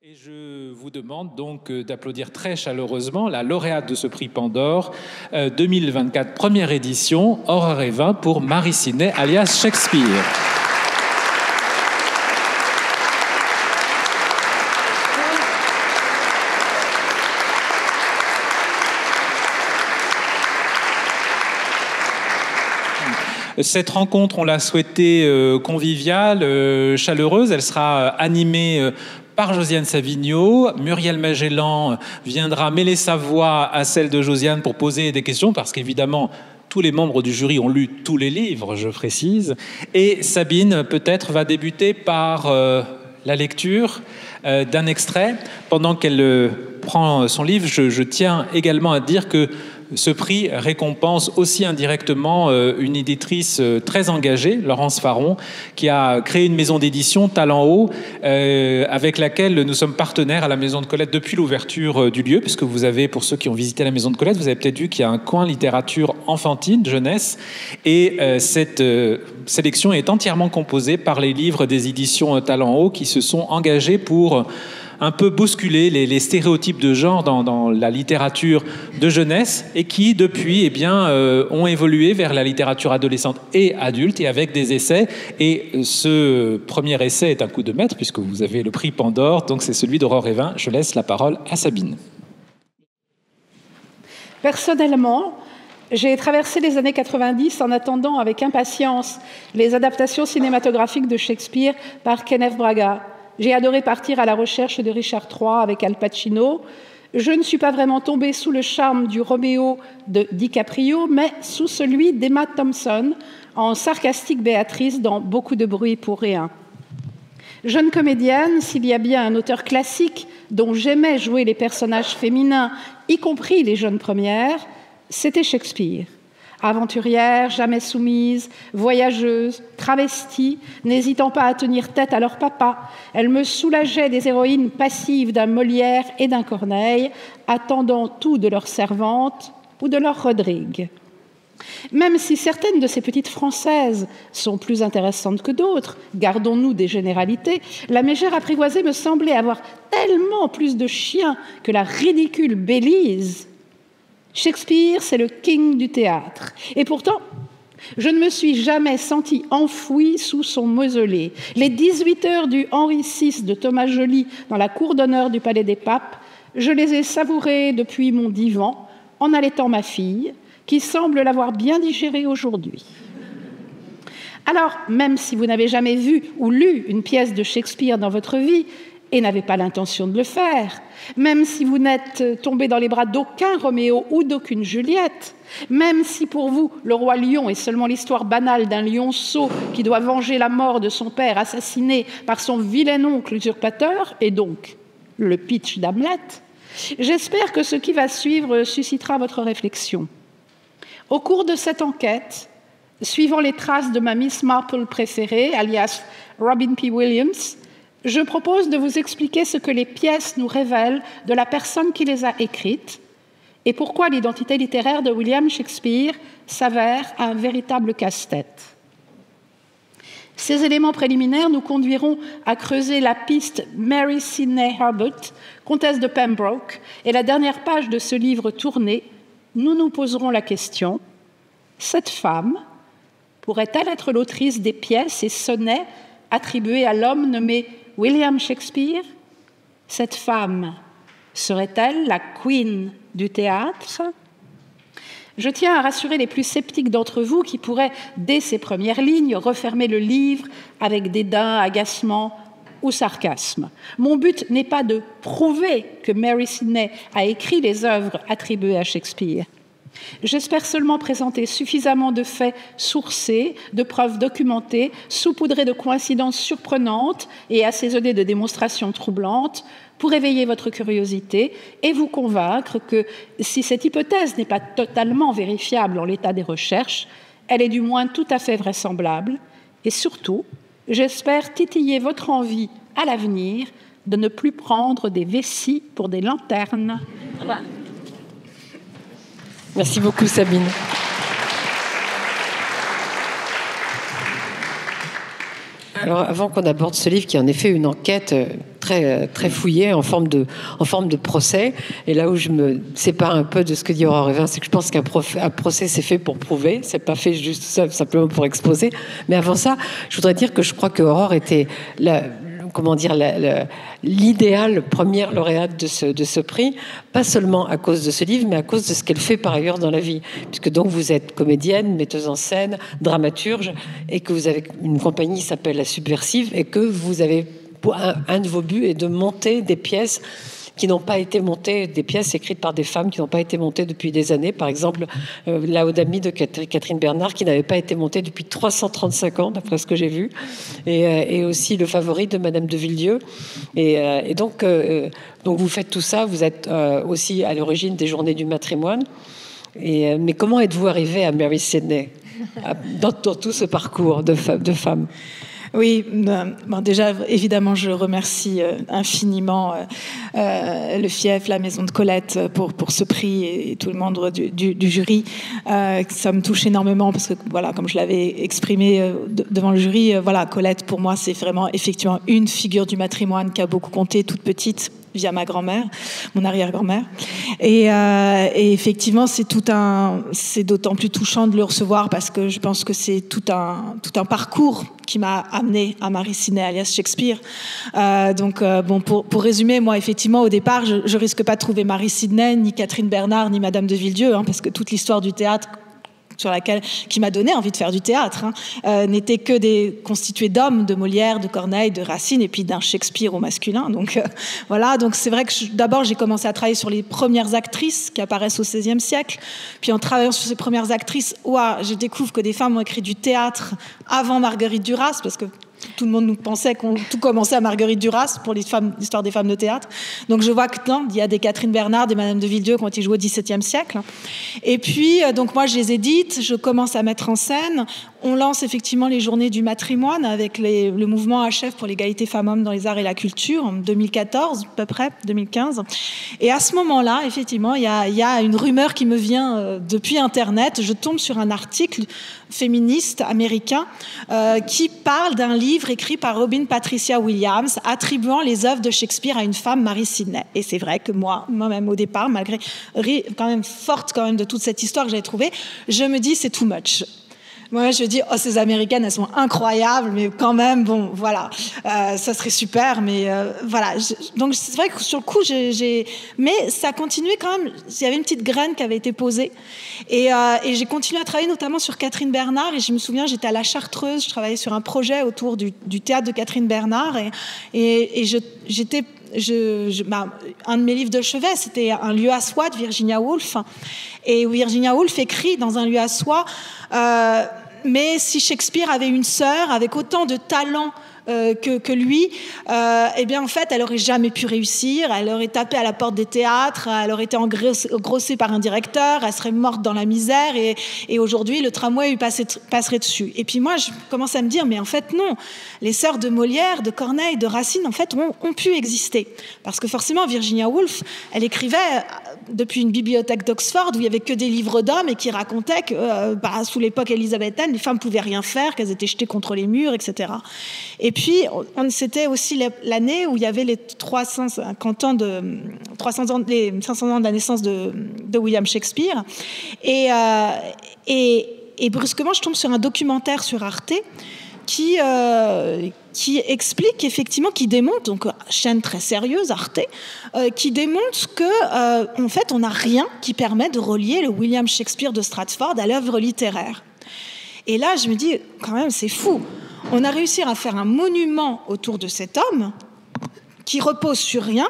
Et je vous demande donc d'applaudir très chaleureusement la lauréate de ce prix Pandore 2024, première édition, Aurore et Vin pour Marie Sidney, alias Shakespeare. Cette rencontre, on l'a souhaitée conviviale, chaleureuse. Elle sera animée par Josiane Savigno. Muriel Magellan viendra mêler sa voix à celle de Josiane pour poser des questions, parce qu'évidemment, tous les membres du jury ont lu tous les livres, je précise. Et Sabine, peut-être, va débuter par la lecture d'un extrait. Pendant qu'elle prend son livre, je tiens également à dire que ce prix récompense aussi indirectement une éditrice très engagée, Laurence Faron, qui a créé une maison d'édition, Talent Haut, avec laquelle nous sommes partenaires à la Maison de Colette depuis l'ouverture du lieu, puisque vous avez, pour ceux qui ont visité la Maison de Colette, vous avez peut-être vu qu'il y a un coin littérature enfantine, jeunesse, et cette sélection est entièrement composée par les livres des éditions Talent Haut qui se sont engagés pour un peu bousculer les stéréotypes de genre dans la littérature de jeunesse et qui, depuis, ont évolué vers la littérature adolescente et adulte et avec des essais. Et ce premier essai est un coup de maître puisque vous avez le prix Pandore, donc c'est celui d'Aurore et Vin. Je laisse la parole à Sabine. Personnellement, j'ai traversé les années 90 en attendant avec impatience les adaptations cinématographiques de Shakespeare par Kenneth Branagh. J'ai adoré partir à la recherche de Richard III avec Al Pacino. Je ne suis pas vraiment tombée sous le charme du Roméo de DiCaprio, mais sous celui d'Emma Thompson, en sarcastique Béatrice dans Beaucoup de bruit pour rien. Jeune comédienne, s'il y a bien un auteur classique dont j'aimais jouer les personnages féminins, y compris les jeunes premières, c'était Shakespeare. Aventurières, jamais soumises, voyageuses, travesties, n'hésitant pas à tenir tête à leur papa. Elles me soulageaient des héroïnes passives d'un Molière et d'un Corneille, attendant tout de leur servante ou de leur Rodrigue. Même si certaines de ces petites Françaises sont plus intéressantes que d'autres, gardons-nous des généralités, la mégère apprivoisée me semblait avoir tellement plus de chiens que la ridicule Bélise. Shakespeare, c'est le king du théâtre. Et pourtant, je ne me suis jamais sentie enfouie sous son mausolée. Les 18 heures du Henri VI de Thomas Joly dans la cour d'honneur du Palais des Papes, je les ai savourées depuis mon divan en allaitant ma fille, qui semble l'avoir bien digérée aujourd'hui. Alors, même si vous n'avez jamais vu ou lu une pièce de Shakespeare dans votre vie, et n'avez pas l'intention de le faire, même si vous n'êtes tombé dans les bras d'aucun Roméo ou d'aucune Juliette, même si pour vous, le roi lion est seulement l'histoire banale d'un lionceau qui doit venger la mort de son père assassiné par son vilain oncle usurpateur, et donc le pitch d'Hamlet, j'espère que ce qui va suivre suscitera votre réflexion. Au cours de cette enquête, suivant les traces de ma Miss Marple préférée, alias Robin P. Williams, je propose de vous expliquer ce que les pièces nous révèlent de la personne qui les a écrites et pourquoi l'identité littéraire de William Shakespeare s'avère un véritable casse-tête. Ces éléments préliminaires nous conduiront à creuser la piste Mary Sidney Herbert, comtesse de Pembroke, et la dernière page de ce livre tourné, nous nous poserons la question: cette femme pourrait-elle être l'autrice des pièces et sonnets attribués à l'homme nommé William Shakespeare? Cette femme serait-elle la queen du théâtre? Je tiens à rassurer les plus sceptiques d'entre vous qui pourraient, dès ces premières lignes, refermer le livre avec dédain, agacement ou sarcasme. Mon but n'est pas de prouver que Mary Sidney a écrit les œuvres attribuées à Shakespeare. J'espère seulement présenter suffisamment de faits sourcés, de preuves documentées, saupoudrées de coïncidences surprenantes et assaisonnées de démonstrations troublantes pour éveiller votre curiosité et vous convaincre que, si cette hypothèse n'est pas totalement vérifiable en l'état des recherches, elle est du moins tout à fait vraisemblable et surtout, j'espère titiller votre envie à l'avenir de ne plus prendre des vessies pour des lanternes. Voilà. Merci beaucoup, Sabine. Alors, avant qu'on aborde ce livre, qui est en effet une enquête très fouillée en forme de procès, et là où je me sépare un peu de ce que dit Aurore Evin, c'est que je pense qu'un procès, c'est fait pour prouver, c'est pas fait juste simplement pour exposer. Mais avant ça, je voudrais dire que je crois que Aurore était l'idéale première lauréate de ce prix, pas seulement à cause de ce livre, mais à cause de ce qu'elle fait par ailleurs dans la vie. Puisque donc vous êtes comédienne, metteuse en scène, dramaturge, et que vous avez une compagnie qui s'appelle La Subversive, et que vous avez, un de vos buts est de monter des pièces qui n'ont pas été montées, des pièces écrites par des femmes qui n'ont pas été montées depuis des années. Par exemple, La Ode amie de Catherine Bernard, qui n'avait pas été montée depuis 335 ans, d'après ce que j'ai vu. Et aussi Le Favori de Madame de Villedieu. Et donc vous faites tout ça. Vous êtes aussi à l'origine des Journées du matrimoine. Mais comment êtes-vous arrivée à Mary Sidney dans tout ce parcours de femme? Oui, bon, déjà, évidemment, je remercie infiniment le FIEF, la Maison de Colette, pour ce prix et tout le membre du jury. Ça me touche énormément parce que, voilà, comme je l'avais exprimé devant le jury, voilà, Colette, pour moi, c'est vraiment effectivement une figure du matrimoine qui a beaucoup compté, toute petite, via ma grand-mère, mon arrière-grand-mère. Et effectivement, c'est d'autant plus touchant de le recevoir parce que je pense que c'est tout un parcours qui m'a amené à Mary Sidney, alias Shakespeare. Bon, pour résumer, moi, effectivement, au départ, je risque pas de trouver Mary Sidney, ni Catherine Bernard, ni Madame de Villedieu, parce que toute l'histoire du théâtre qui m'a donné envie de faire du théâtre, n'était que constitué d'hommes, de Molière, de Corneille, de Racine, et puis d'un Shakespeare au masculin. Donc voilà, donc c'est vrai que d'abord j'ai commencé à travailler sur les premières actrices qui apparaissent au XVIe siècle, puis en travaillant sur ces premières actrices, je découvre que des femmes ont écrit du théâtre avant Marguerite Duras, parce que tout le monde nous pensait qu'on tout commençait à Marguerite Duras pour l'histoire des femmes de théâtre. Donc je vois que non, il y a des Catherine Bernard, des Madame de Villedieu qui ont été jouées au XVIIe siècle. Et puis, donc moi, je les édite, je commence à mettre en scène. On lance effectivement les Journées du matrimoine avec le mouvement HF pour l'égalité femmes-hommes dans les arts et la culture en 2014, à peu près, 2015. Et à ce moment-là, effectivement, il y a une rumeur qui me vient depuis Internet. Je tombe sur un article féministe américain qui parle d'un livre écrit par Robin Patricia Williams attribuant les œuvres de Shakespeare à une femme, Mary Sidney. Et c'est vrai que moi-même au départ, malgré quand même forte quand même de toute cette histoire que j'avais trouvée, je me dis c'est too much. Moi, je dis, ces Américaines, elles sont incroyables, mais quand même, bon, voilà, ça serait super, mais voilà. Donc, c'est vrai que sur le coup, mais ça continuait quand même. Il y avait une petite graine qui avait été posée. Et j'ai continué à travailler notamment sur Catherine Bernard. Et je me souviens, j'étais à la Chartreuse, je travaillais sur un projet autour du théâtre de Catherine Bernard. Et un de mes livres de chevet, c'était Un lieu à soi de Virginia Woolf. Et Virginia Woolf écrit dans Un lieu à soi, mais si Shakespeare avait une sœur avec autant de talent que lui, eh bien en fait elle aurait jamais pu réussir, elle aurait tapé à la porte des théâtres, elle aurait été engrossée par un directeur, elle serait morte dans la misère et aujourd'hui le tramway lui passerait dessus. Et puis moi je commence à me dire mais en fait non, les sœurs de Molière, de Corneille, de Racine en fait ont pu exister parce que forcément Virginia Woolf elle écrivait depuis une bibliothèque d'Oxford où il n'y avait que des livres d'hommes et qui racontaient que sous l'époque élisabéthaine les femmes ne pouvaient rien faire, qu'elles étaient jetées contre les murs, etc. Et puis, c'était aussi l'année où il y avait les 500 ans de la naissance de William Shakespeare. Et brusquement, je tombe sur un documentaire sur Arte qui explique effectivement, qui démontre, donc chaîne très sérieuse, Arte, qui démontre que, en fait, on n'a rien qui permet de relier le William Shakespeare de Stratford à l'œuvre littéraire. Et là, je me dis, quand même, c'est fou. On a réussi à faire un monument autour de cet homme qui repose sur rien.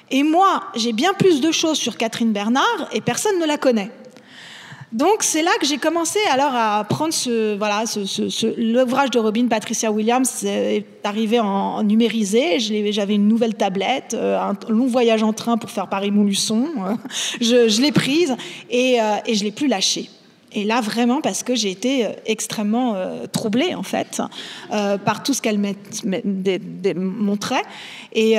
Et moi, j'ai bien plus de choses sur Catherine Bernard et personne ne la connaît. Donc, c'est là que j'ai commencé alors à prendre l'ouvrage de Robin Patricia Williams est arrivé en numérisé. J'avais une nouvelle tablette, un long voyage en train pour faire Paris-Montluçon. Je l'ai prise et je ne l'ai plus lâchée. Et là, vraiment, parce que j'ai été extrêmement troublée, en fait, par tout ce qu'elle montrait. Et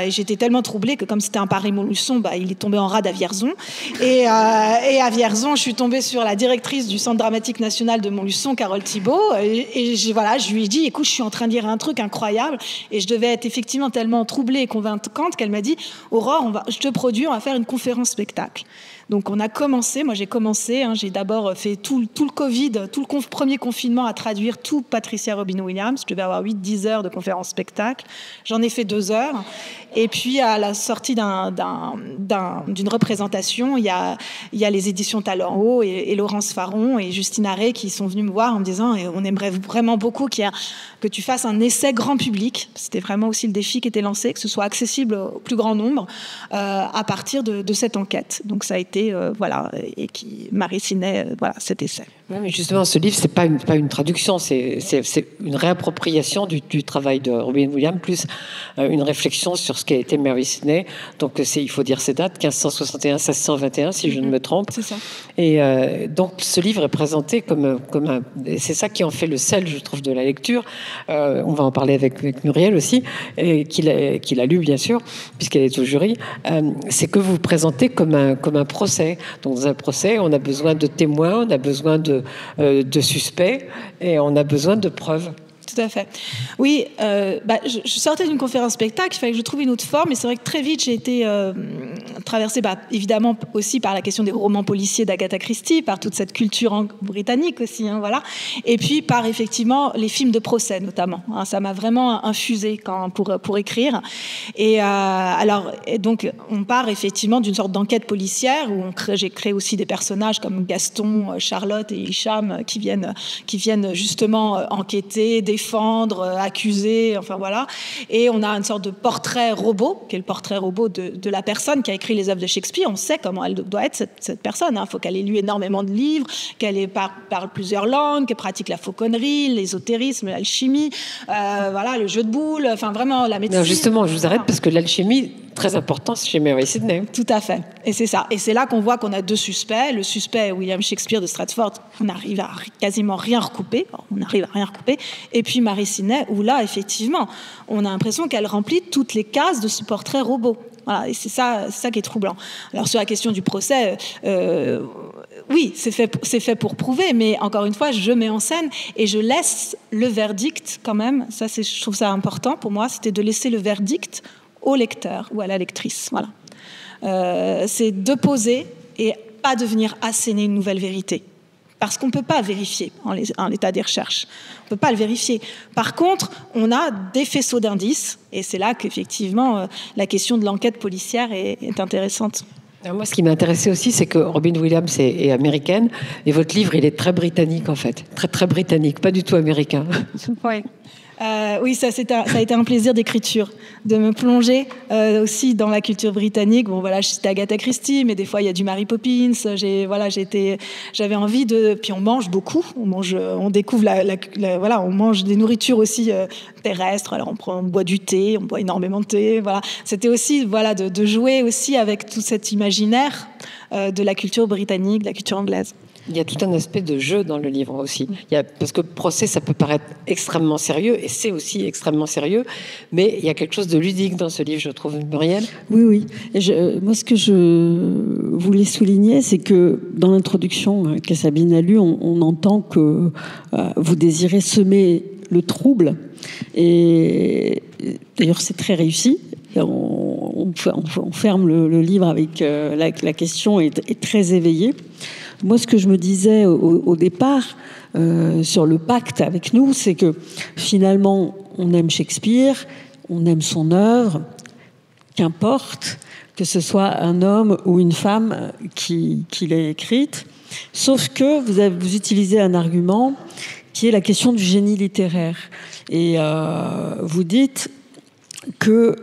j'étais tellement troublée que, comme c'était un Paris-Montluçon, il est tombé en rade à Vierzon. Et à Vierzon, je suis tombée sur la directrice du Centre dramatique national de Montluçon, Carole Thibault. Et je lui ai dit, écoute, je suis en train de lire un truc incroyable. Et je devais être effectivement tellement troublée et convaincante qu'elle m'a dit, Aurore, je te produis, on va faire une conférence spectacle. Donc on a commencé, moi j'ai commencé, j'ai d'abord fait tout le Covid, tout le premier confinement à traduire tout Patricia Robin Williams. Je devais avoir 8-10 heures de conférence spectacle. J'en ai fait 2 heures. Et puis à la sortie d'une représentation, il y a les éditions Talent Haut et Laurence Faron et Justine Arré qui sont venus me voir en me disant on aimerait vraiment beaucoup que tu fasses un essai grand public. C'était vraiment aussi le défi qui était lancé, que ce soit accessible au plus grand nombre à partir de cette enquête. Donc ça a été et qui Marie Sinet cet essai. Oui, mais justement, ce livre, c'est pas une traduction, c'est une réappropriation du travail de Robin Williams, plus une réflexion sur ce qu'a été Mary Sidney. Donc, il faut dire ces dates, 1561-1621, si je ne me trompe. C'est ça. Et donc, ce livre est présenté comme c'est ça qui en fait le sel, je trouve, de la lecture. On va en parler avec Muriel aussi, qui l'a lu, bien sûr, puisqu'elle est au jury. C'est que vous vous présentez comme un procès. Donc, dans un procès, on a besoin de témoins, on a besoin de suspects et on a besoin de preuves. Tout à fait. Oui, je sortais d'une conférence spectacle, il fallait que je trouve une autre forme, et c'est vrai que très vite j'ai été traversée évidemment aussi par la question des romans policiers d'Agatha Christie, par toute cette culture britannique aussi, et puis par effectivement les films de procès notamment. Ça m'a vraiment infusé pour écrire. Et donc on part effectivement d'une sorte d'enquête policière où j'ai créé aussi des personnages comme Gaston, Charlotte et Hicham qui viennent justement enquêter, défendre, accuser, et on a une sorte de portrait robot, qui est le portrait robot de la personne qui a écrit les œuvres de Shakespeare. On sait comment elle doit être cette personne. Il faut qu'elle ait lu énormément de livres, qu'elle parle plusieurs langues, qu'elle pratique la fauconnerie, l'ésotérisme, l'alchimie, le jeu de boules, vraiment la médecine. Non, justement, je vous arrête parce que l'alchimie, très important chez Mary Sidney. Tout à fait. Et c'est ça. Et c'est là qu'on voit qu'on a 2 suspects. Le suspect William Shakespeare de Stratford, on arrive à quasiment rien recouper. Et puis Marie Sidney, où là, effectivement, on a l'impression qu'elle remplit toutes les cases de ce portrait robot. Voilà, et c'est ça qui est troublant. Alors sur la question du procès, oui, c'est fait pour prouver, mais encore une fois, je mets en scène et je laisse le verdict quand même. Ça, je trouve ça important pour moi, c'était de laisser le verdict au lecteur ou à la lectrice. Voilà, c'est de poser et pas de venir asséner une nouvelle vérité. Parce qu'on ne peut pas vérifier en l'état des recherches. On ne peut pas le vérifier. Par contre, on a des faisceaux d'indices, et c'est là qu'effectivement, la question de l'enquête policière est intéressante. Alors moi, ce qui m'a intéressé aussi, c'est que Robin Williams est américaine, et votre livre, il est très britannique, en fait. Très, très britannique, pas du tout américain. Oui. Oui, ça a été un plaisir d'écriture, de me plonger aussi dans la culture britannique. Bon, voilà, j'étais Agatha Christie, mais des fois il y a du Mary Poppins. J'avais envie de. Puis on mange beaucoup. On découvre on mange des nourritures aussi terrestres. Alors on boit du thé, on boit énormément de thé. Voilà, c'était aussi de jouer aussi avec tout cet imaginaire de la culture britannique, de la culture anglaise. Il y a tout un aspect de jeu dans le livre aussi. Parce que procès, ça peut paraître extrêmement sérieux, et c'est aussi extrêmement sérieux, mais il y a quelque chose de ludique dans ce livre, je trouve, Muriel. Oui. Et moi, ce que je voulais souligner, c'est que dans l'introduction que Sabine a lue, on entend que vous désirez semer le trouble, et d'ailleurs, c'est très réussi. On ferme le livre avec la question est très éveillée. Moi, ce que je me disais au départ sur le pacte avec nous, c'est que finalement, on aime Shakespeare, on aime son œuvre, qu'importe que ce soit un homme ou une femme qui l'ait écrite, sauf que vous utilisez un argument qui est la question du génie littéraire. Et vous dites que,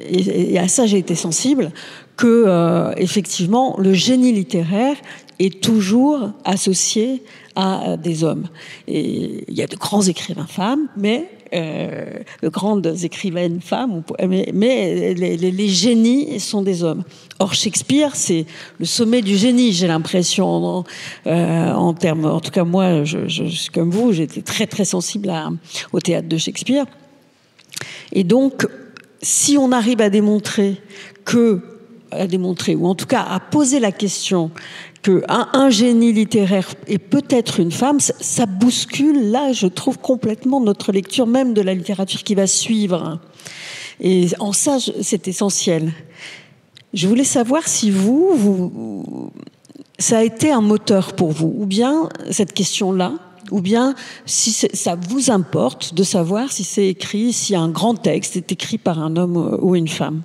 et à ça j'ai été sensible, que effectivement le génie littéraire est toujours associé à des hommes. Et il y a de grands écrivains femmes, mais de grandes écrivaines femmes, mais les génies sont des hommes. Or, Shakespeare, c'est le sommet du génie, j'ai l'impression, en termes. En tout cas, moi, je suis comme vous, j'étais très très sensible au théâtre de Shakespeare. Et donc, si on arrive à démontrer, ou en tout cas à poser la question qu'un génie littéraire est peut-être une femme, ça bouscule, là, je trouve, complètement notre lecture même de la littérature qui va suivre. Et en ça, c'est essentiel. Je voulais savoir si ça a été un moteur pour vous, ou bien cette question-là, ou bien si ça vous importe de savoir si c'est écrit, si un grand texte est écrit par un homme ou une femme.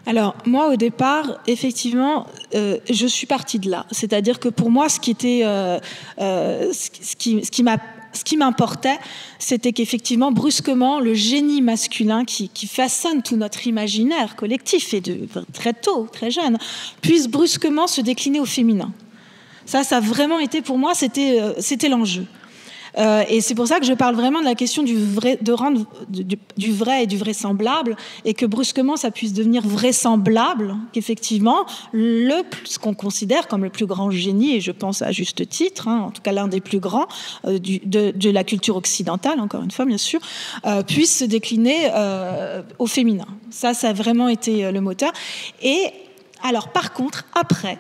Alors, moi, au départ, effectivement, je suis partie de là. C'est-à-dire que pour moi, ce qui m'importait, c'était qu'effectivement, brusquement, le génie masculin qui façonne tout notre imaginaire collectif, et de très tôt, très jeune, puisse brusquement se décliner au féminin. Ça a vraiment été, pour moi, c'était l'enjeu. Et c'est pour ça que je parle vraiment de la question du vrai et du vraisemblable, et que brusquement ça puisse devenir vraisemblable qu'effectivement ce qu'on considère comme le plus grand génie, et je pense à juste titre, en tout cas l'un des plus grands de la culture occidentale, encore une fois bien sûr, puisse se décliner au féminin. Ça a vraiment été le moteur. Et alors par contre après,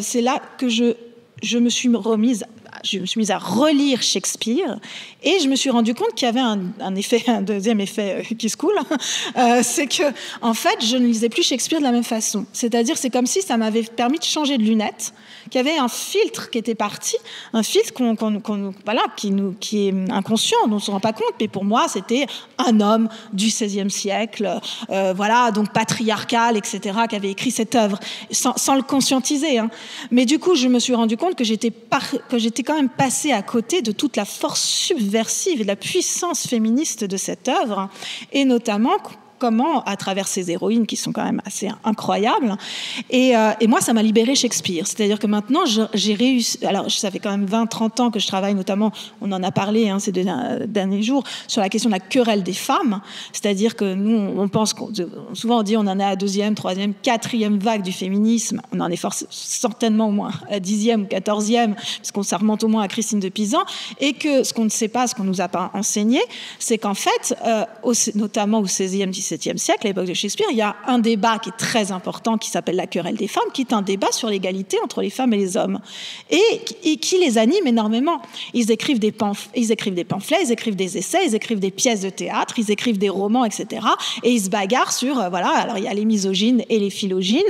c'est là que je me suis mise à relire Shakespeare, et je me suis rendu compte qu'il y avait un deuxième effet qui se coule, c'est que en fait je ne lisais plus Shakespeare de la même façon. C'est-à-dire, c'est comme si ça m'avait permis de changer de lunettes, qu'il y avait un filtre qui était parti, un filtre qui est inconscient, dont on ne se rend pas compte, mais pour moi c'était un homme du XVIe siècle, donc patriarcal, etc., qui avait écrit cette œuvre, sans le conscientiser. Mais du coup, je me suis rendu compte que j'étais quand même passée à côté de toute la force subversive et de la puissance féministe de cette œuvre, et notamment comment, à travers ces héroïnes qui sont quand même assez incroyables. Et moi, ça m'a libéré Shakespeare. C'est-à-dire que maintenant, j'ai réussi... Alors, ça fait quand même 20-30 ans que je travaille, notamment, on en a parlé ces derniers jours, sur la question de la querelle des femmes. C'est-à-dire que nous, on pense... Souvent, on dit on en est à la 2e, 3e, 4e vague du féminisme. On en est certainement au moins à la 10e ou 14e, puisqu'on ça remonte au moins à Christine de Pisan. Et que ce qu'on ne sait pas, ce qu'on ne nous a pas enseigné, c'est qu'en fait, notamment au 16e, 17e siècle, à l'époque de Shakespeare, il y a un débat qui est très important, qui s'appelle la querelle des femmes, qui est un débat sur l'égalité entre les femmes et les hommes, et qui les anime énormément. Ils écrivent des pamphlets, ils écrivent des essais, ils écrivent des pièces de théâtre, ils écrivent des romans, etc. Et ils se bagarrent sur, alors il y a les misogynes et les philogynes,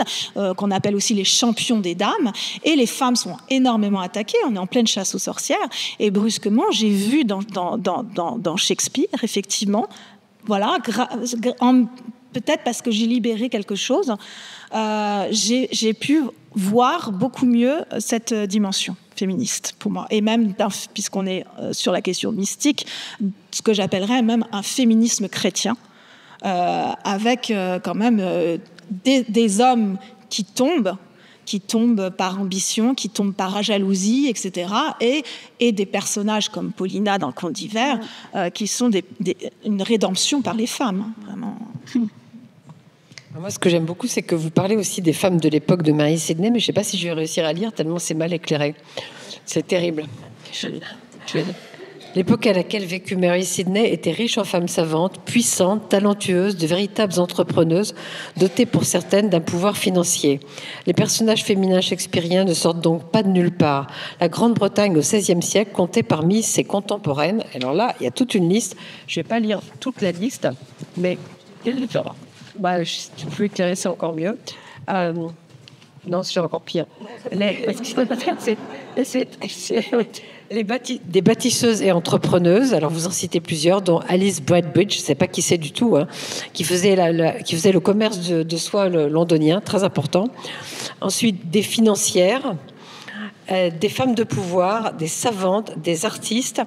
qu'on appelle aussi les champions des dames, et les femmes sont énormément attaquées, on est en pleine chasse aux sorcières, et brusquement, j'ai vu dans Shakespeare, effectivement, peut-être parce que j'ai libéré quelque chose, j'ai pu voir beaucoup mieux cette dimension féministe pour moi. Et même, puisqu'on est sur la question mystique, ce que j'appellerais même un féminisme chrétien, avec quand même des hommes qui tombent par ambition, qui tombent par jalousie, etc. Et des personnages comme Paulina dans le Conte d'hiver, qui sont une rédemption par les femmes, vraiment. Moi, ce que j'aime beaucoup, c'est que vous parlez aussi des femmes de l'époque de Mary Sidney, mais je ne sais pas si je vais réussir à lire, tellement c'est mal éclairé. C'est terrible. L'époque à laquelle vécut Mary Sidney était riche en femmes savantes, puissantes, talentueuses, de véritables entrepreneuses, dotées pour certaines d'un pouvoir financier. Les personnages féminins shakespeariens ne sortent donc pas de nulle part. La Grande-Bretagne au XVIe siècle comptait parmi ses contemporaines. Alors là, il y a toute une liste. Je ne vais pas lire toute la liste, mais si tu peux éclairer, c'est encore mieux. Non, c'est encore pire. Des bâtisseuses et entrepreneuses, alors vous en citez plusieurs, dont Alice Bradbridge, je ne sais pas qui c'est du tout, qui faisait le commerce de soie londonien, très important. Ensuite, des financières, des femmes de pouvoir, des savantes, des artistes,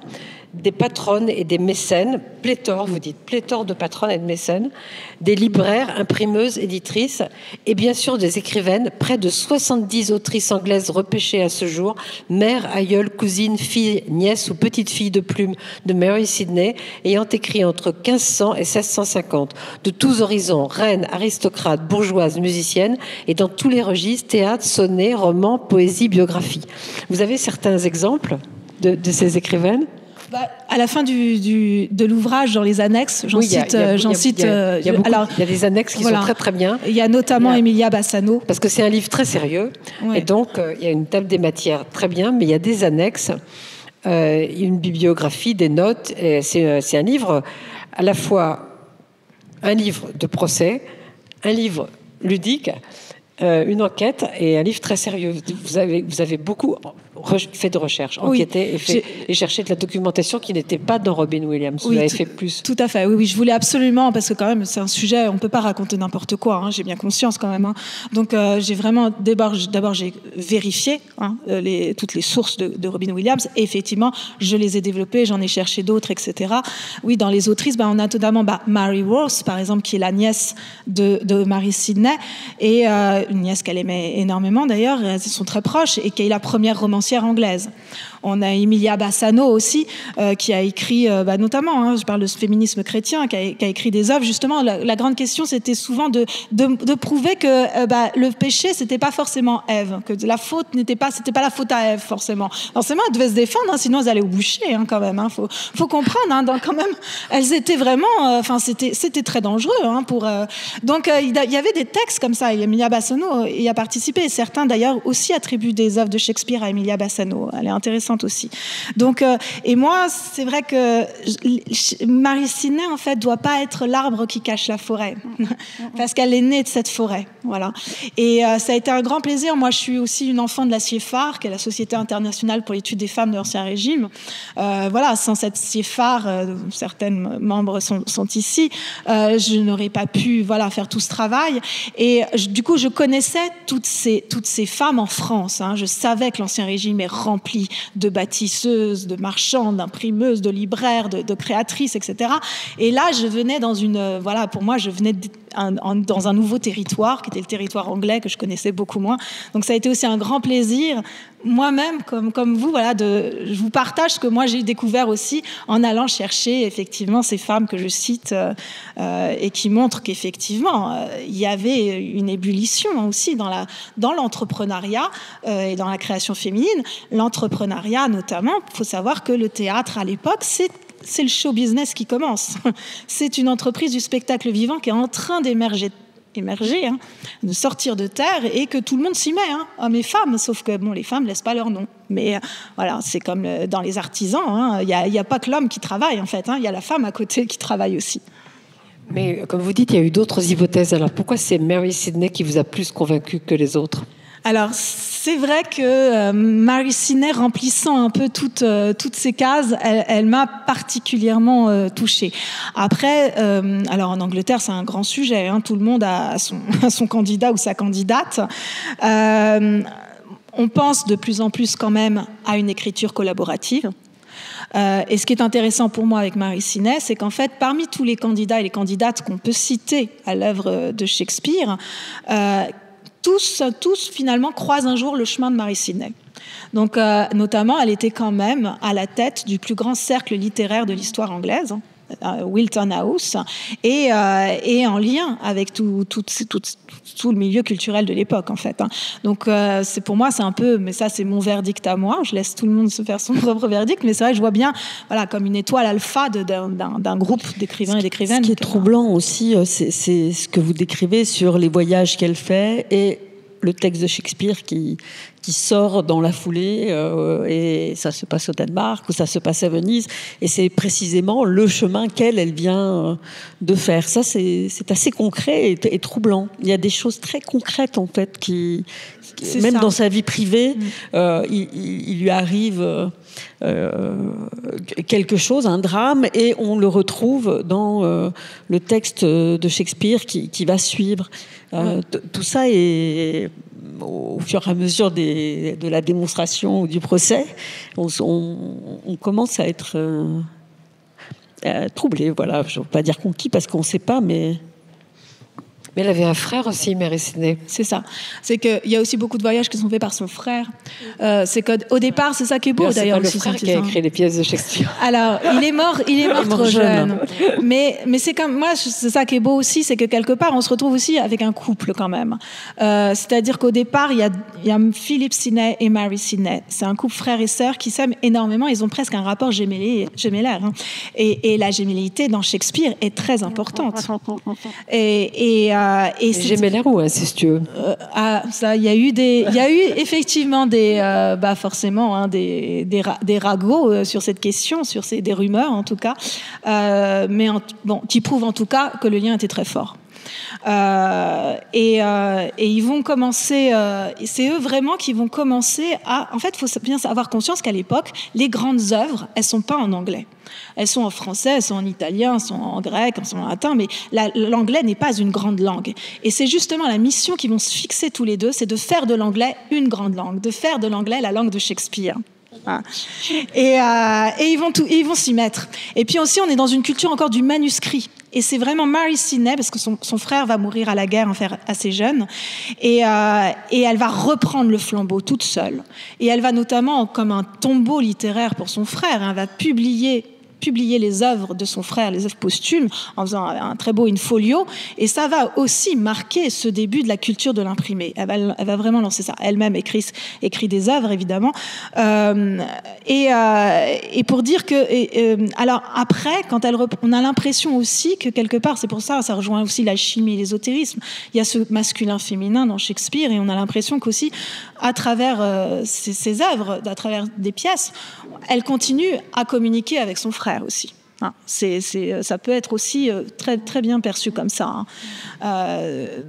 des patronnes et des mécènes, pléthore, vous dites, pléthore de patronnes et de mécènes, des libraires, imprimeuses, éditrices, et bien sûr des écrivaines, près de 70 autrices anglaises repêchées à ce jour, mères, aïeules, cousines, filles, nièces ou petites filles de plume de Mary Sidney, ayant écrit entre 1500 et 1650, de tous horizons, reines, aristocrates, bourgeoises, musiciennes, et dans tous les registres, théâtre, sonnet, roman, poésie, biographie. Vous avez certains exemples de ces écrivaines? À la fin de l'ouvrage, dans les annexes, il y a des annexes qui sont très très bien. Il y a notamment Emilia Bassano. Parce que c'est un livre très sérieux, et donc il y a une table des matières très bien, mais il y a des annexes, une bibliographie, des notes. Et c'est un livre à la fois un livre de procès, un livre ludique, une enquête et un livre très sérieux. Vous avez beaucoup fait de recherche, enquêté et cherché de la documentation qui n'était pas dans Robin Williams. Vous avez fait plus. Tout à fait. Oui, je voulais absolument, parce que quand même c'est un sujet, on ne peut pas raconter n'importe quoi. J'ai bien conscience quand même. Donc j'ai vraiment d'abord j'ai vérifié toutes les sources de Robin Williams. Et effectivement, je les ai développées, j'en ai cherché d'autres, etc. Oui, dans les autrices, on a notamment Mary Worth, par exemple, qui est la nièce de Mary Sidney, et une nièce qu'elle aimait énormément d'ailleurs. Elles sont très proches, et qui est la première romancière anglaise. On a Emilia Bassano aussi, qui a écrit, notamment, je parle de ce féminisme chrétien, qui a écrit des œuvres. Justement, la grande question, c'était souvent de prouver que le péché, c'était pas forcément Ève, que la faute c'était pas la faute à Ève forcément. Forcément, elles devaient se défendre, sinon elles allaient au boucher, quand même. Faut comprendre, donc quand même, elles étaient vraiment, c'était très dangereux, Donc il y avait des textes comme ça. Emilia Bassano y a participé, et certains d'ailleurs aussi attribuent des œuvres de Shakespeare à Emilia Bassano. Elle est intéressante aussi. Donc, et moi, c'est vrai que Mary Sidney, en fait, doit pas être l'arbre qui cache la forêt, parce qu'elle est née de cette forêt, voilà. Et ça a été un grand plaisir. Moi, je suis aussi une enfant de la CIEFAR, qui est la Société internationale pour l'étude des femmes de l'Ancien Régime. Sans cette CIEFAR, certaines membres sont ici, je n'aurais pas pu, faire tout ce travail. Et du coup, je connaissais toutes ces femmes en France. Je savais que l'Ancien Régime est rempli de bâtisseuses, de marchandes, d'imprimeuses, de libraires, de créatrices, etc. Et là, je venais pour moi, je venais dans un nouveau territoire, qui était le territoire anglais, que je connaissais beaucoup moins. Donc ça a été aussi un grand plaisir, moi-même, comme vous, je vous partage ce que moi j'ai découvert aussi en allant chercher effectivement ces femmes que je cite et qui montrent qu'effectivement il y avait une ébullition aussi dans l'entrepreneuriat et dans la création féminine. L'entrepreneuriat notamment, il faut savoir que le théâtre à l'époque, c'est le show business qui commence. C'est une entreprise du spectacle vivant qui est en train d'émerger, de sortir de terre, et que tout le monde s'y met, hommes et femmes, sauf que les femmes ne laissent pas leur nom. Mais c'est comme dans les artisans, il n'y a pas que l'homme qui travaille, en fait, il y a la femme à côté qui travaille aussi. Mais comme vous dites, il y a eu d'autres hypothèses. Alors pourquoi c'est Mary Sidney qui vous a plus convaincu que les autres ? Alors, c'est vrai que Mary Sidney, remplissant un peu toutes ces cases, elle m'a particulièrement touchée. Après, alors en Angleterre, c'est un grand sujet. Tout le monde a son candidat ou sa candidate. On pense de plus en plus quand même à une écriture collaborative. Et ce qui est intéressant pour moi avec Mary Sidney, c'est qu'en fait, parmi tous les candidats et les candidates qu'on peut citer à l'œuvre de Shakespeare, tous finalement croisent un jour le chemin de Mary Sidney. Donc, notamment, elle était quand même à la tête du plus grand cercle littéraire de l'histoire anglaise, Wilton House, et en lien avec tout le milieu culturel de l'époque, en fait. Donc, pour moi, c'est un peu, mais ça, c'est mon verdict à moi. Je laisse tout le monde se faire son propre verdict, mais c'est vrai que je vois bien, comme une étoile alpha d'un groupe d'écrivains et d'écrivaines. Ce qui est troublant aussi, c'est ce que vous décrivez sur les voyages qu'elle fait et le texte de Shakespeare qui sort dans la foulée, et ça se passe au Danemark ou ça se passe à Venise, et c'est précisément le chemin qu'elle vient de faire. Ça, c'est assez concret et troublant. Il y a des choses très concrètes, en fait, qui même ça. Dans sa vie privée, il lui arrive quelque chose, un drame, et on le retrouve dans le texte de Shakespeare qui va suivre. Tout ça est au fur et à mesure de la démonstration ou du procès, on commence à être troublé. Voilà, je ne veux pas dire conquis parce qu'on ne sait pas, mais elle avait un frère aussi, Mary Sidney. C'est ça. C'est qu'il y a aussi beaucoup de voyages qui sont faits par son frère. C'est qu'au départ, c'est ça qui est beau d'ailleurs. C'est pas le frère qui a écrit les pièces de Shakespeare. Alors, il est mort trop jeune. Mais c'est comme moi, c'est ça qui est beau aussi, c'est que quelque part, on se retrouve aussi avec un couple quand même. C'est-à-dire qu'au départ, il y a Philip Sidney et Mary Sidney. C'est un couple frère et sœur qui s'aiment énormément. Ils ont presque un rapport gémellaire. Hein. Et la gémellité dans Shakespeare est très importante. Et gémellaire ou incestueux? Ça, il y a eu effectivement forcément hein, des ragots sur cette question, des rumeurs en tout cas, mais qui prouvent en tout cas que le lien était très fort. Et ils vont commencer, c'est eux vraiment qui vont commencer à. En fait, il faut bien avoir conscience qu'à l'époque, les grandes œuvres, elles sont pas en anglais. Elles sont en français, elles sont en italien, elles sont en grec, elles sont en latin, mais l'anglais n'est pas une grande langue. Et c'est justement la mission qu'ils vont se fixer tous les deux, c'est de faire de l'anglais une grande langue, de faire de l'anglais la langue de Shakespeare. Et ils vont s'y mettre. Et puis aussi, on est dans une culture encore du manuscrit. Et c'est vraiment Mary Sidney, parce que son frère va mourir à la guerre assez jeune, et elle va reprendre le flambeau toute seule. Et elle va notamment, comme un tombeau littéraire pour son frère, elle va publier les œuvres de son frère, les œuvres posthumes, en faisant un très beau in-folio. Et ça va aussi marquer ce début de la culture de l'imprimé. Elle va vraiment lancer ça. Elle-même écrit des œuvres, évidemment. Et pour dire que... alors après, on a l'impression aussi que quelque part, c'est pour ça rejoint aussi la chimie et l'ésotérisme, il y a ce masculin-féminin dans Shakespeare, et on a l'impression qu'aussi, à travers ses œuvres, à travers des pièces, elle continue à communiquer avec son frère aussi. Ça peut être aussi très, très bien perçu comme ça.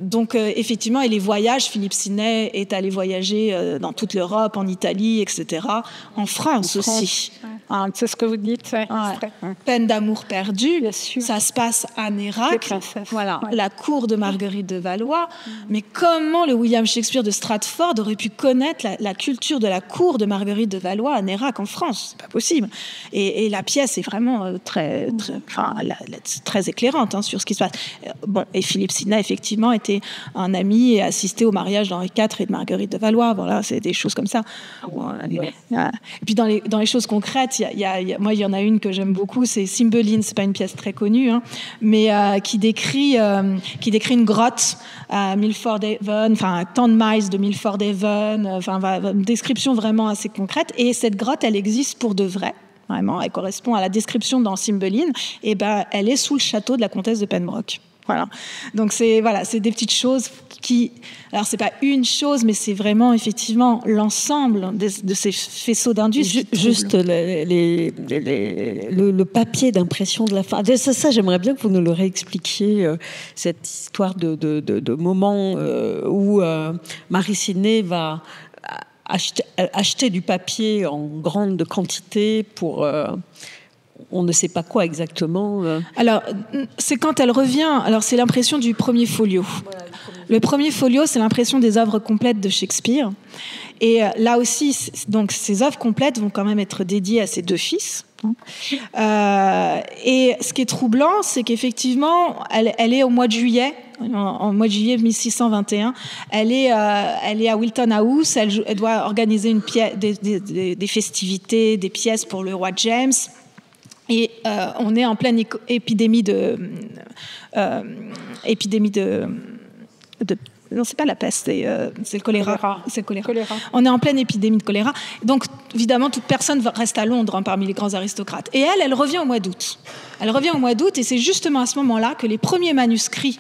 Donc, effectivement, et les voyages, Philip Sidney est allé voyager dans toute l'Europe, en Italie, etc., en France aussi. C'est ce que vous dites. Ouais. Peine d'amour perdue, bien sûr. Ça se passe à Nérac, voilà, la cour de Marguerite de Valois. Mais comment le William Shakespeare de Stratford aurait pu connaître la culture de la cour de Marguerite de Valois à Nérac en France? C'est pas possible. Et la pièce est vraiment très éclairante hein, sur ce qui se passe. Et Philip Sidney, effectivement, était un ami et assistait au mariage d'Henri IV et de Marguerite de Valois. Voilà, c'est des choses comme ça. Et puis dans les choses concrètes, moi, il y en a une que j'aime beaucoup, c'est Cymbeline. C'est pas une pièce très connue, hein, mais qui décrit une grotte à Milford Haven, enfin tant de miles de Milford Haven, une description vraiment assez concrète. Et cette grotte, elle existe pour de vrai. Vraiment, elle correspond à la description dans Cymbeline. Et elle est sous le château de la comtesse de Pembroke. Voilà. Donc c'est des petites choses qui. Alors c'est pas une chose, mais c'est vraiment effectivement l'ensemble de ces faisceaux d'indus. Juste le papier d'impression de la fin. Ça, j'aimerais bien que vous nous le réexpliquiez, cette histoire de moment où Mary Sidney va acheter du papier en grande quantité pour on ne sait pas quoi exactement. Alors, c'est quand elle revient. Alors, c'est l'impression du premier folio. Voilà, le premier folio, c'est l'impression des œuvres complètes de Shakespeare. Et là aussi, donc, ces œuvres complètes vont quand même être dédiées à ses deux fils. Et ce qui est troublant, c'est qu'effectivement, elle est au mois de juillet. En mois de juillet 1621, elle est à Wilton House. Elle doit organiser des festivités, des pièces pour le roi James. Et on est en pleine épidémie de non, c'est pas la peste, c'est le choléra. C'est le choléra. On est en pleine épidémie de choléra. Donc, évidemment, toute personne reste à Londres hein, parmi les grands aristocrates. Et elle revient au mois d'août. Elle revient au mois d'août, et c'est justement à ce moment-là que les premiers manuscrits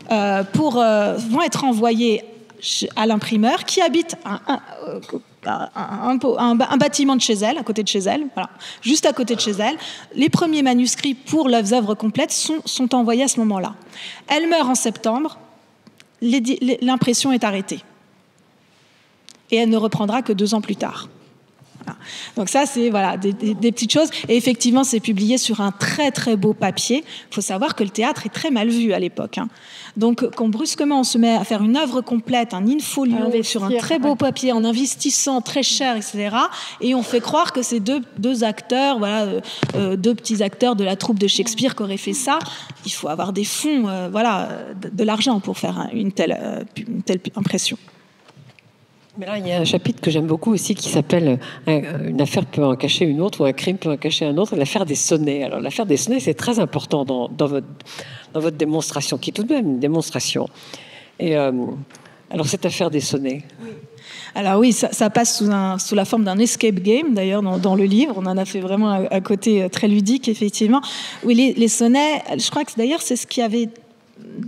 vont être envoyés à l'imprimeur qui habite un bâtiment de chez elle, à côté de chez elle, voilà, juste à côté de chez elle. Les premiers manuscrits pour leurs œuvres complètes sont envoyés à ce moment-là. Elle meurt en septembre, l'impression est arrêtée. Et elle ne reprendra que 2 ans plus tard. Voilà. Donc ça, c'est des petites choses. Et effectivement, c'est publié sur un très très beau papier. Il faut savoir que le théâtre est très mal vu à l'époque. Donc quand brusquement on se met à faire une œuvre complète, un in-folio sur un très beau papier, en investissant très cher, etc. Et on fait croire que c'est deux acteurs, deux petits acteurs de la troupe de Shakespeare qui auraient fait ça. Il faut avoir des fonds, de l'argent pour faire une telle impression. Mais là, il y a un chapitre que j'aime beaucoup aussi qui s'appelle « Une affaire peut en cacher une autre » ou « Un crime peut en cacher un autre », l'affaire des sonnets. Alors, l'affaire des sonnets, c'est très important dans votre démonstration, qui est tout de même une démonstration. Et alors, cette affaire des sonnets... Oui. Alors oui, ça passe sous la forme d'un escape game, d'ailleurs, dans le livre. On en a fait vraiment un côté très ludique, effectivement. Oui, les sonnets, je crois que d'ailleurs, c'est ce qui avait...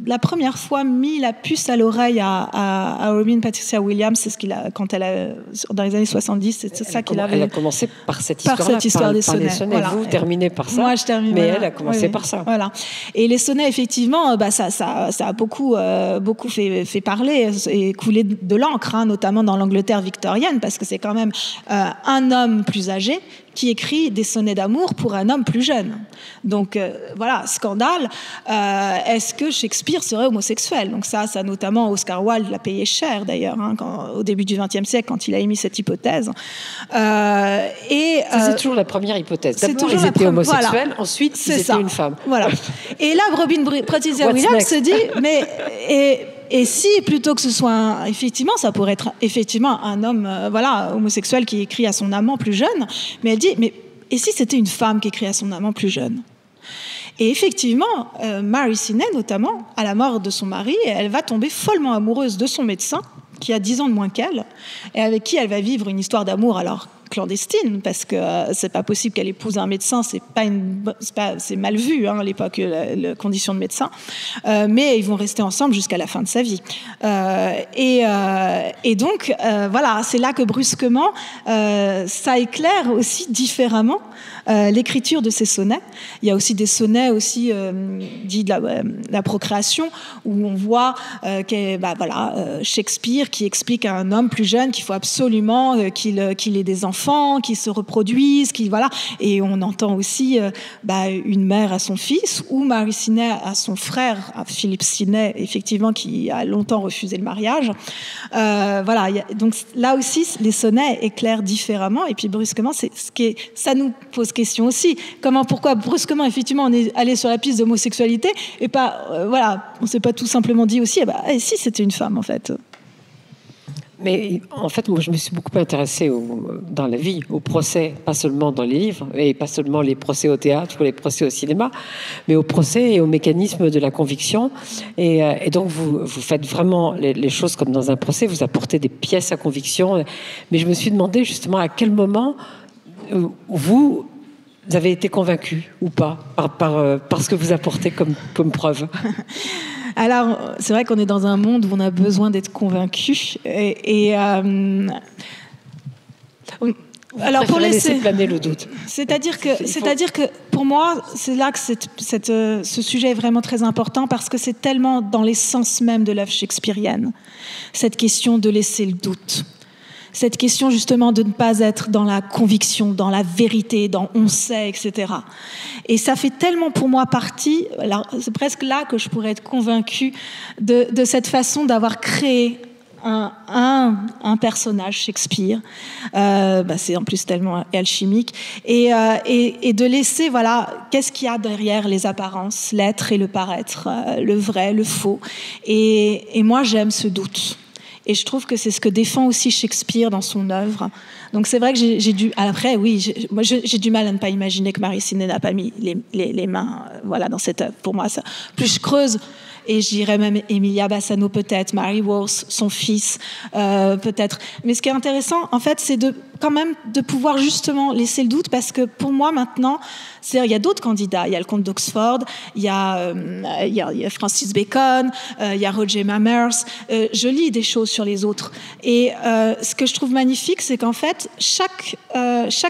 la première fois mis la puce à l'oreille à Robin Patricia Williams, c'est ce qu'il a, quand elle a, dans les années 70, c'est ça qu'il avait. Elle a commencé par cette histoire des sonnets. Voilà. Vous terminez par ça. Moi, je termine. Mais elle a commencé par ça. Voilà. Et les sonnets, effectivement, ça a beaucoup fait parler et couler de l'encre, notamment dans l'Angleterre victorienne, parce que c'est quand même un homme plus âgé qui écrit des sonnets d'amour pour un homme plus jeune. Donc scandale. Est-ce que Shakespeare serait homosexuel? Donc ça notamment Oscar Wilde l'a payé cher d'ailleurs, au début du XXe siècle, quand il a émis cette hypothèse. C'est toujours la première hypothèse. D'abord, ils étaient homosexuels, ensuite, ils étaient une femme. Voilà. Et là, Robin Patricia Williams se dit, et si, plutôt que ce soit effectivement, ça pourrait être effectivement un homme homosexuel qui écrit à son amant plus jeune, mais elle dit, et si c'était une femme qui écrit à son amant plus jeune? Et effectivement, Mary Sidney, notamment, à la mort de son mari, elle va tomber follement amoureuse de son médecin, qui a 10 ans de moins qu'elle, et avec qui elle va vivre une histoire d'amour, alors clandestine, parce que c'est pas possible qu'elle épouse un médecin, c'est mal vu à l'époque, la condition de médecin, mais ils vont rester ensemble jusqu'à la fin de sa vie. Et donc, c'est là que brusquement, ça éclaire aussi différemment l'écriture de ces sonnets. Il y a aussi des sonnets dits de la procréation, où on voit Shakespeare qui explique à un homme plus jeune qu'il faut absolument qu'il ait des enfants, qui se reproduisent, et on entend aussi une mère à son fils, ou Mary Sidney à son frère, à Philip Sidney, effectivement, qui a longtemps refusé le mariage. Donc là aussi, les sonnets éclairent différemment, et puis brusquement, ça nous pose question aussi. Pourquoi brusquement, effectivement, on est allé sur la piste d'homosexualité, et on s'est pas tout simplement dit aussi, si c'était une femme, en fait. Mais en fait, moi, je me suis beaucoup intéressée dans la vie, au procès, pas seulement dans les livres, et pas seulement les procès au théâtre ou les procès au cinéma, mais au procès et au mécanisme de la conviction. Et donc, vous faites vraiment les choses comme dans un procès, vous apportez des pièces à conviction. Mais je me suis demandé justement à quel moment vous avez été convaincu ou pas par ce que vous apportez comme preuve. Alors, c'est vrai qu'on est dans un monde où on a besoin d'être convaincu. Alors, pour laisser planer le doute. C'est-à-dire que pour moi, c'est là que ce sujet est vraiment très important, parce que c'est tellement dans l'essence même de l'œuvre shakespearienne, cette question de laisser le doute. Cette question justement de ne pas être dans la conviction, dans la vérité, dans on sait, etc. Et ça fait tellement pour moi partie, alors c'est presque là que je pourrais être convaincue de cette façon d'avoir créé un personnage Shakespeare. C'est en plus tellement alchimique. Et de laisser, qu'est-ce qu'il y a derrière les apparences, l'être et le paraître, le vrai, le faux. Et moi, j'aime ce doute. Et je trouve que c'est ce que défend aussi Shakespeare dans son œuvre. Donc c'est vrai que j'ai du mal à ne pas imaginer que Mary Sidney n'a pas mis les mains dans cette œuvre. Pour moi, ça, plus je creuse, et je dirais même Emilia Bassano peut-être, Mary Worth, son fils peut-être. Mais ce qui est intéressant, en fait, c'est quand même de pouvoir justement laisser le doute, parce que pour moi maintenant, il y a d'autres candidats. Il y a le comte d'Oxford, il y a Francis Bacon, il y a Roger Mamers. Je lis des choses sur les autres. Et ce que je trouve magnifique, c'est qu'en fait, chaque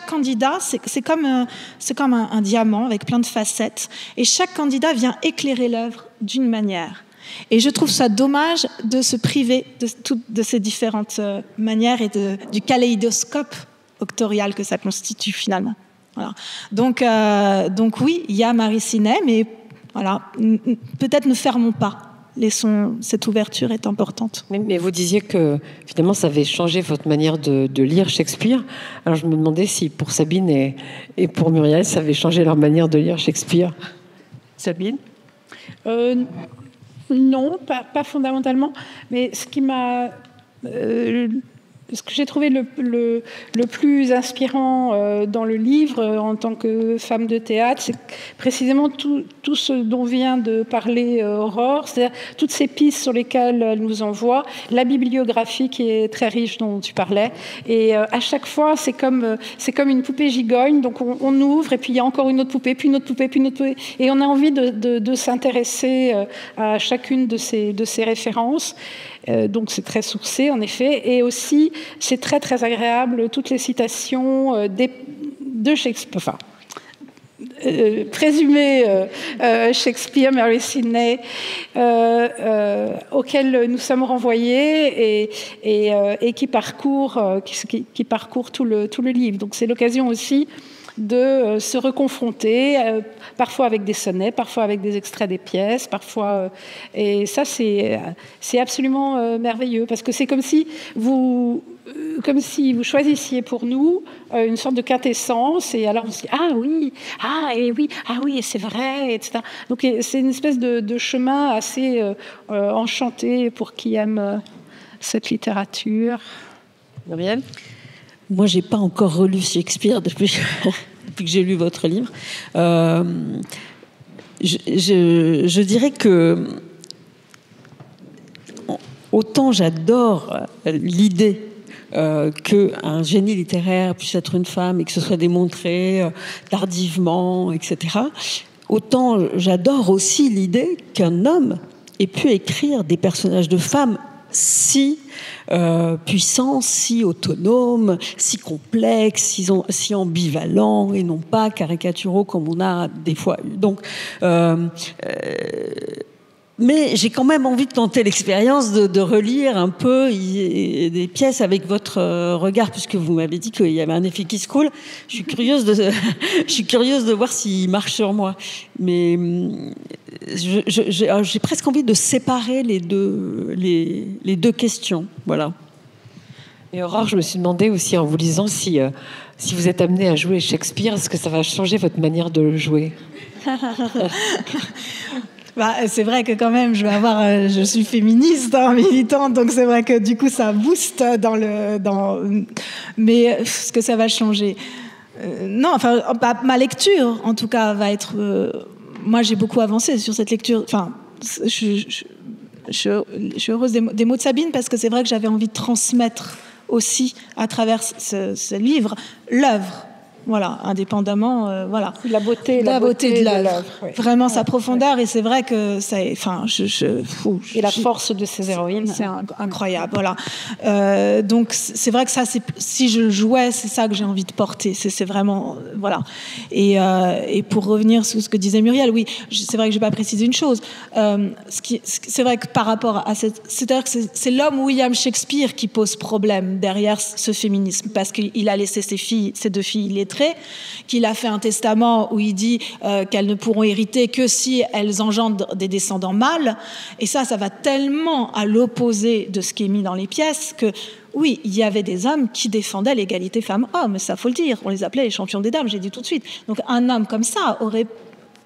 candidat, c'est comme un diamant avec plein de facettes. Et chaque candidat vient éclairer l'œuvre d'une manière. Et je trouve ça dommage de se priver de ces différentes manières et du kaléidoscope factorial que ça constitue finalement. Voilà. Donc oui, il y a Marie Sinet, mais voilà, peut-être ne fermons pas. Cette ouverture est importante. Mais vous disiez que finalement ça avait changé votre manière de lire Shakespeare. Alors je me demandais si pour Sabine et pour Muriel, ça avait changé leur manière de lire Shakespeare. Sabine ? Non, pas fondamentalement. Mais ce que j'ai trouvé le plus inspirant dans le livre en tant que femme de théâtre, c'est précisément tout ce dont vient de parler Aurore, c'est-à-dire toutes ces pistes sur lesquelles elle nous envoie, la bibliographie qui est très riche dont tu parlais, et à chaque fois c'est comme une poupée gigogne, donc on ouvre et puis il y a encore une autre poupée, puis une autre poupée, puis une autre poupée, et on a envie de s'intéresser à chacune de ces références. Donc c'est très sourcé en effet, et aussi c'est très très agréable toutes les citations de Shakespeare, enfin présumées Shakespeare, Mary Sidney, auxquelles nous sommes renvoyés et qui parcourent tout le livre. Donc c'est l'occasion aussi de se reconfronter, parfois avec des sonnets, parfois avec des extraits des pièces, parfois... et ça, c'est absolument merveilleux, parce que c'est comme si vous choisissiez pour nous une sorte de quintessence, et alors on se dit « Ah oui, et c'est vrai », etc. Donc c'est une espèce de chemin assez enchanté pour qui aime cette littérature. Muriel ? Moi, j'ai pas encore relu Shakespeare depuis que j'ai lu votre livre. Je dirais que autant j'adore l'idée qu'un génie littéraire puisse être une femme et que ce soit démontré tardivement, etc. Autant j'adore aussi l'idée qu'un homme ait pu écrire des personnages de femmes si puissants, si autonomes, si complexes, si ambivalents et non pas caricaturaux comme on a des fois eu. Donc, mais j'ai quand même envie de tenter l'expérience de relire un peu des pièces avec votre regard, puisque vous m'avez dit qu'il y avait un effet qui se coule. Je suis curieuse de voir s'il marche sur moi. Mais j'ai presque envie de séparer les deux questions. Voilà. Et Aurore, je me suis demandé aussi en vous lisant si vous êtes amenée à jouer Shakespeare, est-ce que ça va changer votre manière de le jouer ? C'est vrai que quand même, je suis féministe, militante, donc c'est vrai que du coup, ça booste mais ce que ça va changer. Non, enfin, ma lecture, en tout cas, va être. Moi, j'ai beaucoup avancé sur cette lecture. Enfin, je suis heureuse des mots de Sabine parce que c'est vrai que j'avais envie de transmettre aussi à travers ce livre l'œuvre. Voilà, indépendamment, voilà. La beauté de l'œuvre. Oui. Vraiment sa profondeur, et c'est vrai que ça, enfin, et la force de ces héroïnes, c'est incroyable. Voilà. Donc c'est vrai que ça, si je jouais, c'est ça que j'ai envie de porter. C'est vraiment, voilà. Et pour revenir sur ce que disait Muriel, oui, c'est vrai que j'ai pas précisé une chose. C'est vrai que par rapport à c'est-à-dire que c'est l'homme William Shakespeare qui pose problème derrière ce féminisme, parce qu'il a laissé ses deux filles illettrées, qu'il a fait un testament où il dit qu'elles ne pourront hériter que si elles engendrent des descendants mâles. Et ça va tellement à l'opposé de ce qui est mis dans les pièces que, oui, il y avait des hommes qui défendaient l'égalité femmes-hommes, ça faut le dire. On les appelait les champions des dames, j'ai dit tout de suite. Donc un homme comme ça aurait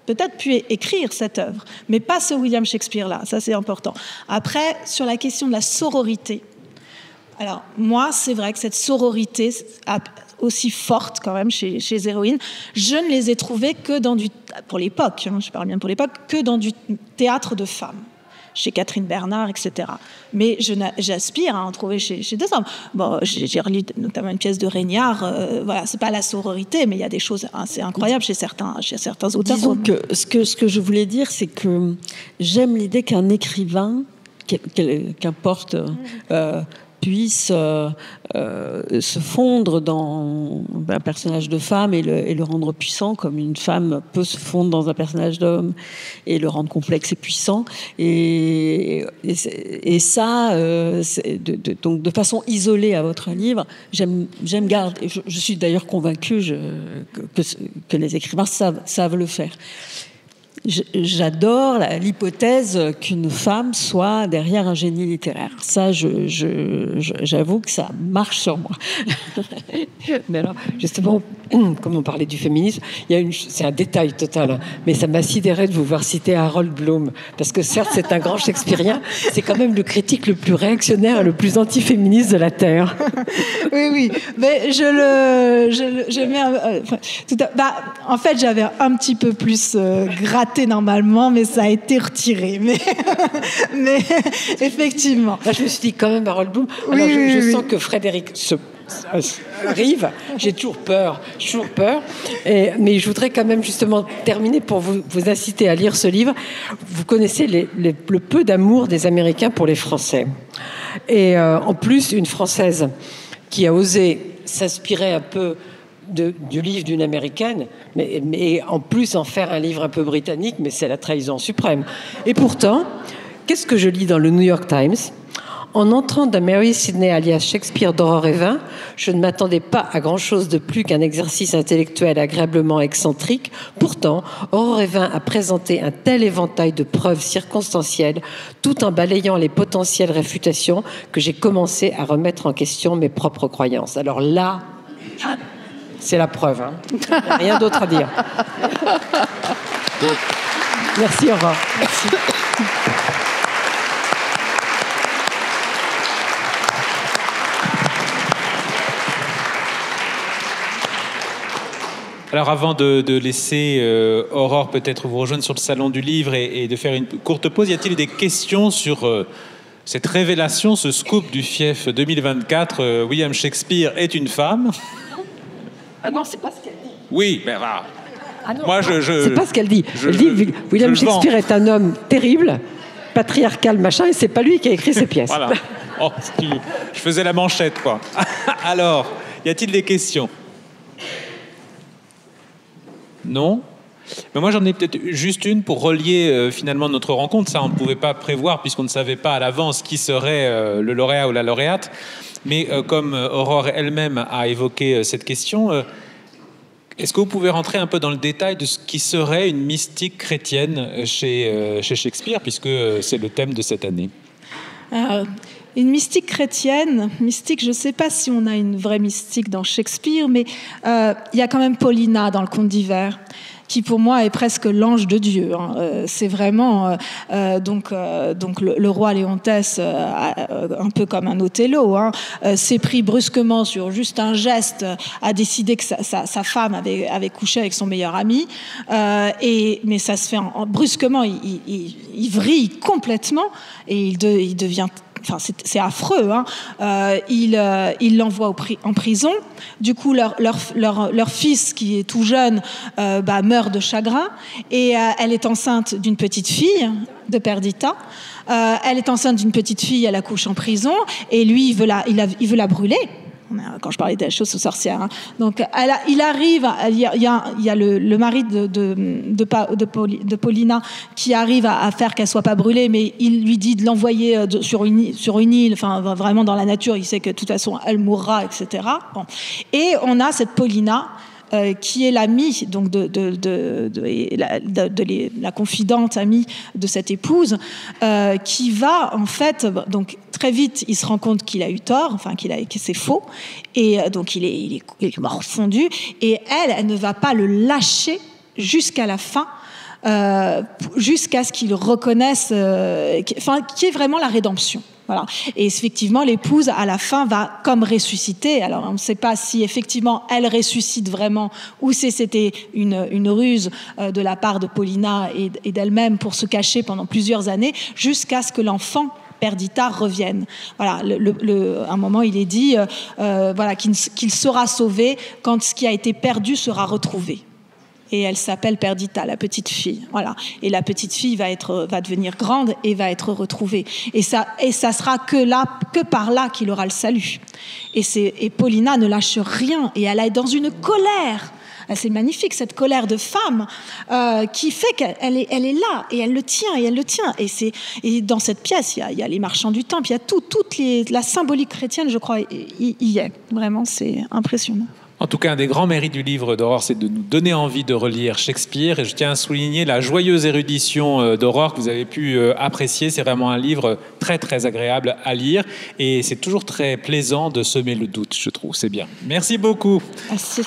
peut-être pu écrire cette œuvre, mais pas ce William Shakespeare-là, ça c'est important. Après, sur la question de la sororité, alors moi, c'est vrai que cette sororité aussi forte quand même chez les héroïnes, je ne les ai trouvées que pour l'époque, je parle bien pour l'époque, que dans du théâtre de femmes, chez Catherine Bernard, etc. Mais j'aspire à en trouver chez des hommes. Bon, j'ai relu notamment une pièce de Régnard, voilà, c'est pas la sororité, mais il y a des choses assez incroyables chez certains auteurs. Disons que ce que je voulais dire, c'est que j'aime l'idée qu'un écrivain, qu'importe puisse se fondre dans un personnage de femme et le rendre puissant, comme une femme peut se fondre dans un personnage d'homme et le rendre complexe et puissant. Et ça, donc de façon isolée à votre livre, j'aime garder. Je suis d'ailleurs convaincue que les écrivains savent le faire. J'adore l'hypothèse qu'une femme soit derrière un génie littéraire. Ça, j'avoue que ça marche sur moi. Mais alors, justement, comme on parlait du féminisme, c'est un détail total, hein, mais ça m'a sidéré de vous voir citer Harold Bloom, parce que certes, c'est un grand shakespearien, c'est quand même le critique le plus réactionnaire et le plus antiféministe de la Terre. Oui, mais en fait, j'avais un petit peu plus gratté normalement, mais ça a été retiré. Mais effectivement. Là, je me suis dit quand même, Harold Bloom. Alors, je sens que Frédéric arrive. J'ai toujours peur. Mais je voudrais quand même justement terminer pour vous inciter à lire ce livre. Vous connaissez le peu d'amour des Américains pour les Français. Et en plus, une Française qui a osé s'inspirer un peu du livre d'une Américaine, mais en plus en faire un livre un peu britannique, mais c'est la trahison suprême. Et pourtant, qu'est-ce que je lis dans le New York Times ? En entrant dans Mary Sidney alias Shakespeare d'Aurore et Vin, je ne m'attendais pas à grand-chose de plus qu'un exercice intellectuel agréablement excentrique. Pourtant, Aurore et Vin a présenté un tel éventail de preuves circonstancielles, tout en balayant les potentielles réfutations, que j'ai commencé à remettre en question mes propres croyances. Alors là, c'est la preuve, hein. Rien d'autre à dire. Merci, Aurore. Merci. Alors avant de laisser Aurore peut-être vous rejoindre sur le salon du livre et de faire une courte pause, y a-t-il des questions sur cette révélation, ce scoop du FIEF 2024, William Shakespeare est une femme? Ah non, c'est pas ce qu'elle dit. Oui, mais voilà. Ah non, moi, c'est pas ce qu'elle dit. Elle dit William Shakespeare est un homme terrible, patriarcal, machin, et c'est pas lui qui a écrit ses pièces. Voilà. Oh, je faisais la manchette, quoi. Alors, y a-t-il des questions? Non? Mais moi, j'en ai peut-être juste une pour relier finalement notre rencontre. Ça, on ne pouvait pas prévoir puisqu'on ne savait pas à l'avance qui serait le lauréat ou la lauréate. Mais comme Aurore elle-même a évoqué cette question, est-ce que vous pouvez rentrer un peu dans le détail de ce qui serait une mystique chrétienne chez Shakespeare, puisque c'est le thème de cette année? Une mystique chrétienne, je ne sais pas si on a une vraie mystique dans Shakespeare, mais il y a quand même Paulina dans le Conte d'hiver, qui pour moi est presque l'ange de Dieu. C'est vraiment donc le roi Léontès, un peu comme un Othello, s'est pris brusquement sur juste un geste, a décidé que sa femme avait couché avec son meilleur ami, mais ça se fait brusquement, il vrille complètement et il devient... Enfin, c'est affreux. Il l'envoie en prison. Du coup, leur fils, qui est tout jeune, meurt de chagrin. Et elle est enceinte d'une petite fille, de Perdita. Elle est enceinte d'une petite fille, elle accouche en prison. Et lui, il veut la brûler. Quand je parlais des choses aux sorcières. Donc, il arrive, il y a le mari de Paulina qui arrive à faire qu'elle soit pas brûlée, mais il lui dit de l'envoyer sur une île, enfin vraiment dans la nature. Il sait que de toute façon elle mourra, etc. Bon. Et on a cette Paulina qui est l'amie donc la confidente amie de cette épouse, qui va en fait donc très vite il se rend compte qu'il a eu tort, que c'est faux, et donc il est morfondu, et elle ne va pas le lâcher jusqu'à la fin. Jusqu'à ce qu'il reconnaisse, qui est vraiment la rédemption. Voilà. Et effectivement, l'épouse, à la fin, va comme ressusciter. Alors, on ne sait pas si, effectivement, elle ressuscite vraiment ou si c'était une ruse de la part de Paulina et d'elle-même pour se cacher pendant plusieurs années, jusqu'à ce que l'enfant Perdita revienne. Voilà, à un moment, il est dit qu'il sera sauvé quand ce qui a été perdu sera retrouvé. et elle s'appelle Perdita, la petite fille. Voilà. Et la petite fille va devenir grande et va être retrouvée. Et ça sera que par là qu'il aura le salut. Et Paulina ne lâche rien et elle est dans une colère. C'est magnifique, cette colère de femme qui fait qu'elle est là et elle le tient et elle le tient. Et dans cette pièce, il y a les marchands du temple, il y a la symbolique chrétienne, je crois, y est. Vraiment, c'est impressionnant. En tout cas, un des grands mérites du livre d'Aurore, c'est de nous donner envie de relire Shakespeare. Et je tiens à souligner la joyeuse érudition d'Aurore que vous avez pu apprécier. C'est vraiment un livre très, très agréable à lire. Et c'est toujours très plaisant de semer le doute, je trouve. C'est bien. Merci beaucoup. Merci.